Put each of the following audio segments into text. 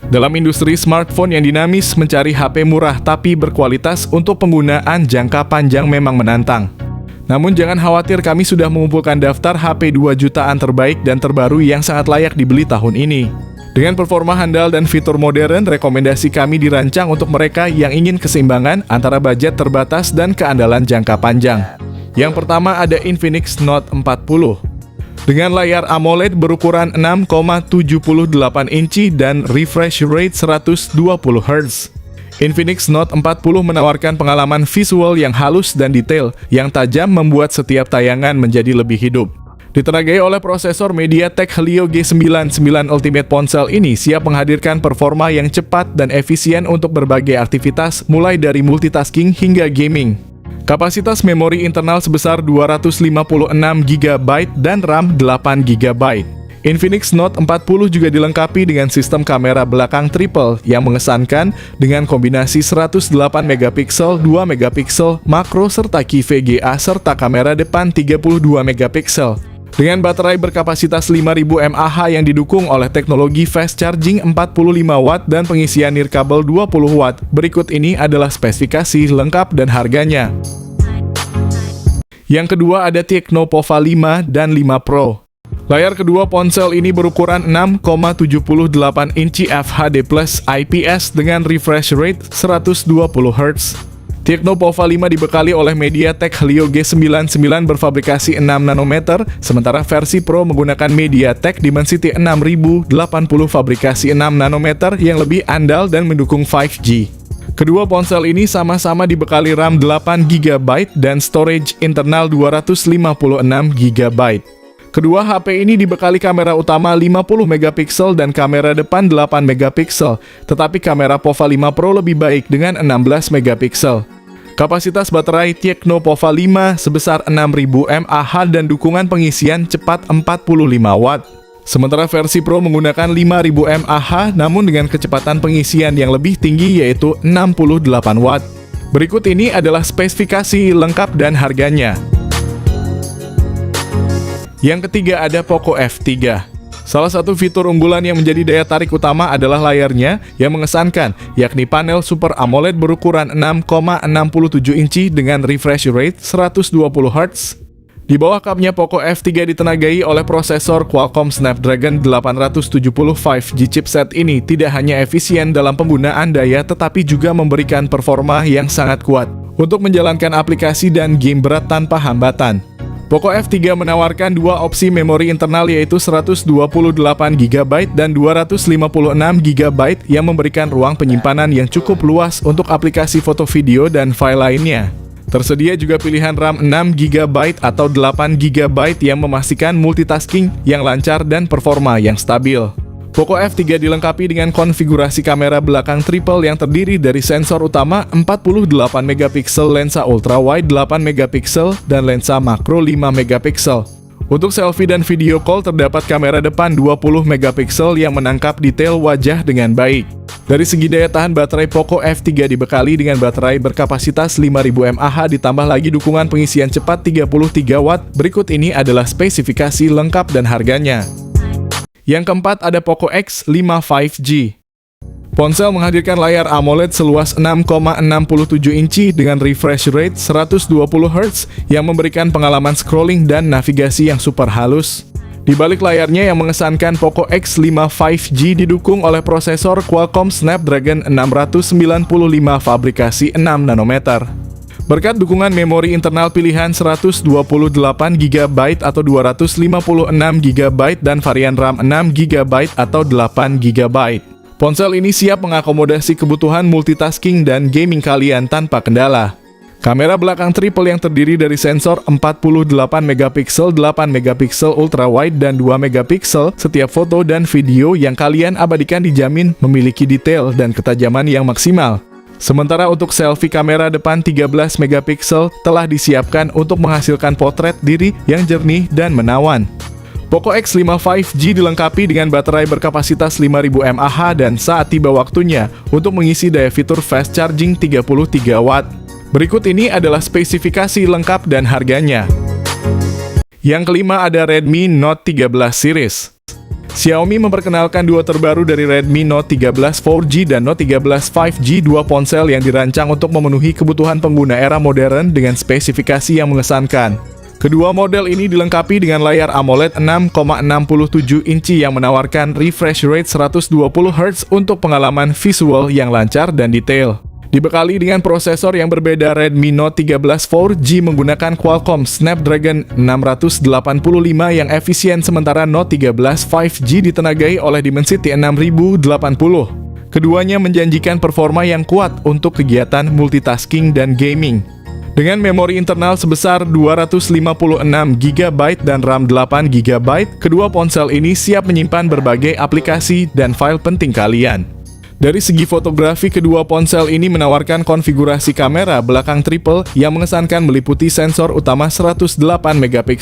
Dalam industri smartphone yang dinamis, mencari HP murah tapi berkualitas untuk penggunaan jangka panjang memang menantang. Namun jangan khawatir, kami sudah mengumpulkan daftar HP 2 jutaan terbaik dan terbaru yang sangat layak dibeli tahun ini. Dengan performa handal dan fitur modern, rekomendasi kami dirancang untuk mereka yang ingin keseimbangan antara budget terbatas dan keandalan jangka panjang. Yang pertama ada Infinix Note 40. Dengan layar AMOLED berukuran 6,78 inci dan refresh rate 120 Hz. Infinix Note 40 menawarkan pengalaman visual yang halus dan detail, yang tajam membuat setiap tayangan menjadi lebih hidup. Ditenagai oleh prosesor MediaTek Helio G99 Ultimate, ponsel ini siap menghadirkan performa yang cepat dan efisien untuk berbagai aktivitas, mulai dari multitasking hingga gaming. Kapasitas memori internal sebesar 256 GB dan RAM 8 GB. Infinix Note 40 juga dilengkapi dengan sistem kamera belakang triple yang mengesankan dengan kombinasi 108 MP, 2 MP makro serta QVGA serta kamera depan 32 MP. Dengan baterai berkapasitas 5000 mAh yang didukung oleh teknologi fast charging 45 Watt dan pengisian nirkabel 20 Watt. Berikut ini adalah spesifikasi lengkap dan harganya. Yang kedua ada Tecno Pova 5 dan 5 Pro. Layar kedua ponsel ini berukuran 6,78 inci FHD+ IPS dengan refresh rate 120 Hz. Tecno Pova 5 dibekali oleh MediaTek Helio G99 berfabrikasi 6 nanometer, sementara versi Pro menggunakan MediaTek Dimensity 6080 fabrikasi 6 nanometer yang lebih andal dan mendukung 5G. Kedua ponsel ini sama-sama dibekali RAM 8 GB dan storage internal 256 GB. Kedua HP ini dibekali kamera utama 50 MP dan kamera depan 8 MP, tetapi kamera Pova 5 Pro lebih baik dengan 16 MP. Kapasitas baterai Tecno Pova 5 sebesar 6000 mAh dan dukungan pengisian cepat 45 Watt. Sementara versi Pro menggunakan 5000 mAh namun dengan kecepatan pengisian yang lebih tinggi yaitu 68 Watt. Berikut ini adalah spesifikasi lengkap dan harganya. Yang ketiga ada Poco F3. Salah satu fitur unggulan yang menjadi daya tarik utama adalah layarnya yang mengesankan, yakni panel Super AMOLED berukuran 6,67 inci dengan refresh rate 120 Hz. Di bawah kapnya Poco F3 ditenagai oleh prosesor Qualcomm Snapdragon 870 5G. Chipset ini tidak hanya efisien dalam penggunaan daya tetapi juga memberikan performa yang sangat kuat untuk menjalankan aplikasi dan game berat tanpa hambatan. Poco F3 menawarkan dua opsi memori internal yaitu 128 GB dan 256 GB yang memberikan ruang penyimpanan yang cukup luas untuk aplikasi foto, video, dan file lainnya. Tersedia juga pilihan RAM 6 GB atau 8 GB yang memastikan multitasking yang lancar dan performa yang stabil. Poco F3 dilengkapi dengan konfigurasi kamera belakang triple yang terdiri dari sensor utama 48 MP, lensa ultrawide 8 MP, dan lensa makro 5 MP. Untuk selfie dan video call terdapat kamera depan 20 MP yang menangkap detail wajah dengan baik. Dari segi daya tahan baterai, Poco F3 dibekali dengan baterai berkapasitas 5000 mAh ditambah lagi dukungan pengisian cepat 33 Watt. Berikut ini adalah spesifikasi lengkap dan harganya. Yang keempat ada Poco X5 5G. Ponsel menghadirkan layar AMOLED seluas 6,67 inci dengan refresh rate 120 Hz yang memberikan pengalaman scrolling dan navigasi yang super halus. Di balik layarnya yang mengesankan, Poco X5 5G didukung oleh prosesor Qualcomm Snapdragon 695 fabrikasi 6 nanometer. Berkat dukungan memori internal pilihan 128 GB atau 256 GB dan varian RAM 6 GB atau 8 GB. Ponsel ini siap mengakomodasi kebutuhan multitasking dan gaming kalian tanpa kendala. Kamera belakang triple yang terdiri dari sensor 48 MP, 8 MP ultrawide dan 2 MP, setiap foto dan video yang kalian abadikan dijamin memiliki detail dan ketajaman yang maksimal. Sementara untuk selfie, kamera depan 13 MP telah disiapkan untuk menghasilkan potret diri yang jernih dan menawan. Poco X5 5G dilengkapi dengan baterai berkapasitas 5000 mAh dan saat tiba waktunya untuk mengisi daya fitur fast charging 33 Watt. Berikut ini adalah spesifikasi lengkap dan harganya. Yang kelima ada Redmi Note 13 series. Xiaomi memperkenalkan duo terbaru dari Redmi Note 13 4G dan Note 13 5G, dua ponsel yang dirancang untuk memenuhi kebutuhan pengguna era modern dengan spesifikasi yang mengesankan. Kedua model ini dilengkapi dengan layar AMOLED 6,67 inci yang menawarkan refresh rate 120Hz untuk pengalaman visual yang lancar dan detail. Dibekali dengan prosesor yang berbeda, Redmi Note 13 4G menggunakan Qualcomm Snapdragon 685 yang efisien, sementara Note 13 5G ditenagai oleh Dimensity 6080. Keduanya menjanjikan performa yang kuat untuk kegiatan multitasking dan gaming. Dengan memori internal sebesar 256GB dan RAM 8GB, kedua ponsel ini siap menyimpan berbagai aplikasi dan file penting kalian. Dari segi fotografi, kedua ponsel ini menawarkan konfigurasi kamera belakang triple yang mengesankan meliputi sensor utama 108MP,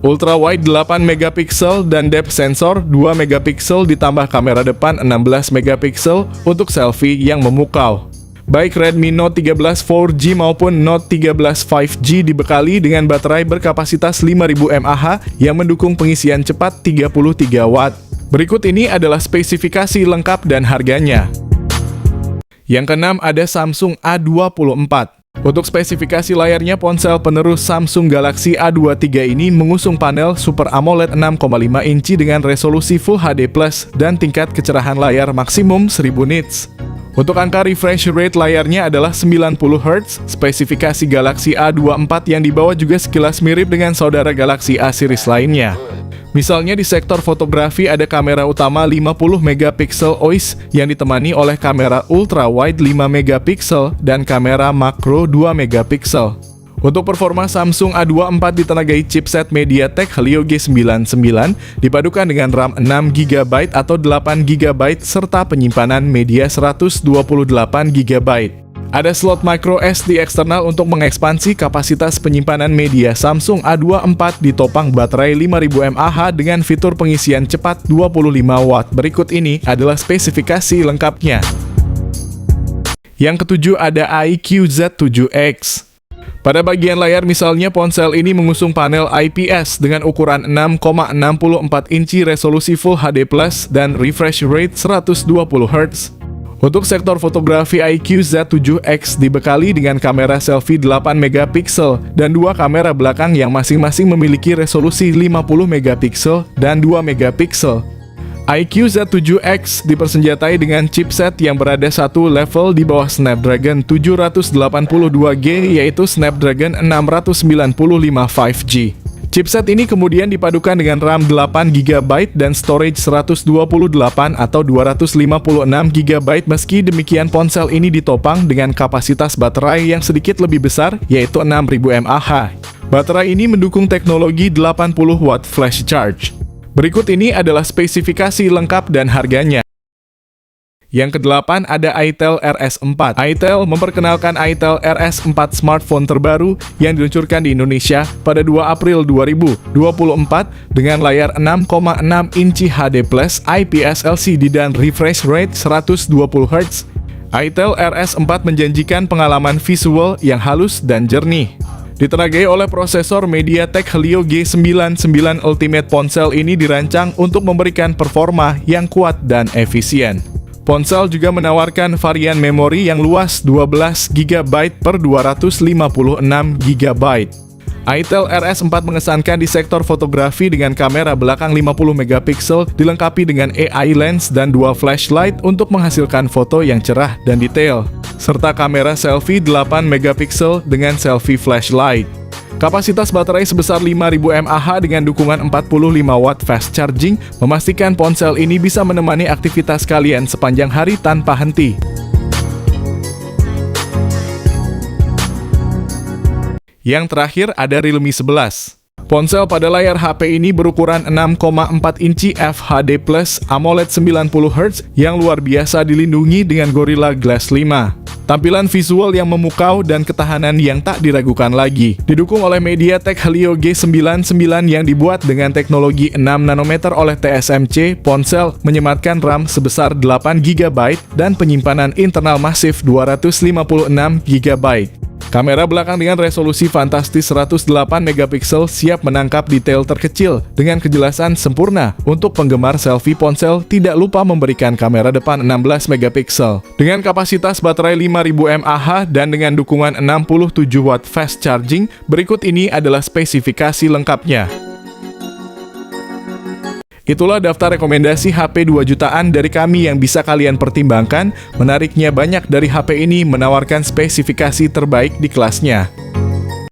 ultra wide 8MP dan depth sensor 2MP ditambah kamera depan 16MP untuk selfie yang memukau. Baik Redmi Note 13 4G maupun Note 13 5G dibekali dengan baterai berkapasitas 5000 mAh yang mendukung pengisian cepat 33 Watt. Berikut ini adalah spesifikasi lengkap dan harganya. Yang keenam ada Samsung A24. Untuk spesifikasi layarnya, ponsel penerus Samsung Galaxy A23 ini mengusung panel Super AMOLED 6,5 inci dengan resolusi Full HD+ dan tingkat kecerahan layar maksimum 1000 nits. Untuk angka refresh rate layarnya adalah 90Hz. Spesifikasi Galaxy A24 yang dibawa juga sekilas mirip dengan saudara Galaxy A series lainnya. Misalnya di sektor fotografi ada kamera utama 50MP OIS yang ditemani oleh kamera ultra wide 5MP dan kamera makro 2MP. Untuk performa, Samsung A24 ditenagai chipset MediaTek Helio G99 dipadukan dengan RAM 6GB atau 8GB serta penyimpanan media 128GB. Ada slot micro SD eksternal untuk mengekspansi kapasitas penyimpanan media. Samsung A24 ditopang baterai 5000 mAh dengan fitur pengisian cepat 25 Watt. Berikut ini adalah spesifikasi lengkapnya. Yang ketujuh ada iQOO Z7X. Pada bagian layar misalnya, ponsel ini mengusung panel IPS dengan ukuran 6,64 inci, resolusi Full HD+, dan refresh rate 120Hz. Untuk sektor fotografi, iQOO Z7X dibekali dengan kamera selfie 8MP dan dua kamera belakang yang masing-masing memiliki resolusi 50MP dan 2MP. iQOO Z7X dipersenjatai dengan chipset yang berada satu level di bawah Snapdragon 782G, yaitu Snapdragon 695 5G. Chipset ini kemudian dipadukan dengan RAM 8GB dan storage 128 atau 256GB. Meski demikian, ponsel ini ditopang dengan kapasitas baterai yang sedikit lebih besar, yaitu 6000 mAh. Baterai ini mendukung teknologi 80 Watt flash charge. Berikut ini adalah spesifikasi lengkap dan harganya. Yang kedelapan ada Itel RS4. Itel memperkenalkan Itel RS4 smartphone terbaru yang diluncurkan di Indonesia pada 2 April 2024 dengan layar 6,6 inci HD+ IPS LCD dan refresh rate 120Hz. Itel RS4 menjanjikan pengalaman visual yang halus dan jernih. Ditenagai oleh prosesor MediaTek Helio G99 Ultimate, ponsel ini dirancang untuk memberikan performa yang kuat dan efisien. Ponsel juga menawarkan varian memori yang luas 12GB per 256GB. Itel RS4 mengesankan di sektor fotografi dengan kamera belakang 50MP dilengkapi dengan AI lens dan dua flashlight untuk menghasilkan foto yang cerah dan detail, serta kamera selfie 8MP dengan selfie flashlight. Kapasitas baterai sebesar 5000 mAh dengan dukungan 45 Watt fast charging memastikan ponsel ini bisa menemani aktivitas kalian sepanjang hari tanpa henti. Yang terakhir ada Realme 11. Ponsel pada layar HP ini berukuran 6,4 inci FHD+ AMOLED 90Hz yang luar biasa dilindungi dengan Gorilla Glass 5. Tampilan visual yang memukau dan ketahanan yang tak diragukan lagi. Didukung oleh MediaTek Helio G99 yang dibuat dengan teknologi 6 nanometer oleh TSMC, ponsel menyematkan RAM sebesar 8GB dan penyimpanan internal masif 256GB. Kamera belakang dengan resolusi fantastis 108 megapiksel siap menangkap detail terkecil dengan kejelasan sempurna. Untuk penggemar selfie ponsel, tidak lupa memberikan kamera depan 16 megapiksel. Dengan kapasitas baterai 5000 mAh dan dengan dukungan 67 watt fast charging, berikut ini adalah spesifikasi lengkapnya. Itulah daftar rekomendasi HP 2 jutaan dari kami yang bisa kalian pertimbangkan. Menariknya banyak dari HP ini menawarkan spesifikasi terbaik di kelasnya.